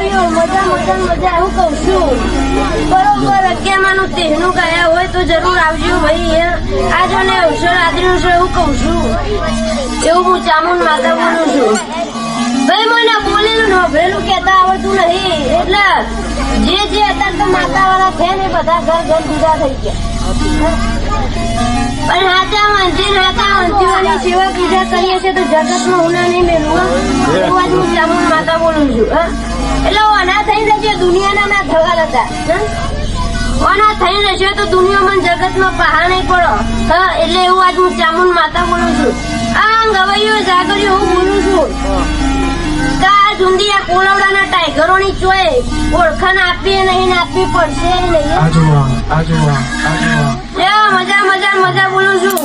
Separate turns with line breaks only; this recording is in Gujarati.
ગવાયો મજા મજા મજા હું કહું છું બરોબર 11 તેનું ગયા હોય તો જરૂર આવજો ભાઈ આજો ને અવસર આદર્યું છે એવું કહું છું એવું હું ચામુંડ માતા બોલું છું ભાઈ મને બોલેલું નોભરેલું કહેતા આવડતું નહીં એટલે જે અત્યારે તો માતા વાળા છે ને બધા ઘર જુદા થઈ ગયા પણ હાચા મંદિરની સેવા પૂજા કરીએ છીએ તો જગતમાં ઉના નહીં મેળવું એવું આજ હું ચામુંડ માતા બોલું છું એટલે અના થઈ જશે દુનિયાના ના થવા હતા અના થઈ જશે તો દુનિયામાં જગતમાં પહા નહીં પડો એટલે એવું આજ હું ચામુંડ માતા બોલું છું આ ગવાઈઓ જાગરીઓ હું બોલું છું સુંદિયા કોલવડાના ટાઈગરોની ચોય ઓળખાણ આપીએ નહીં આપવી પડશે નહીં મજા મજા મજા બોલું છું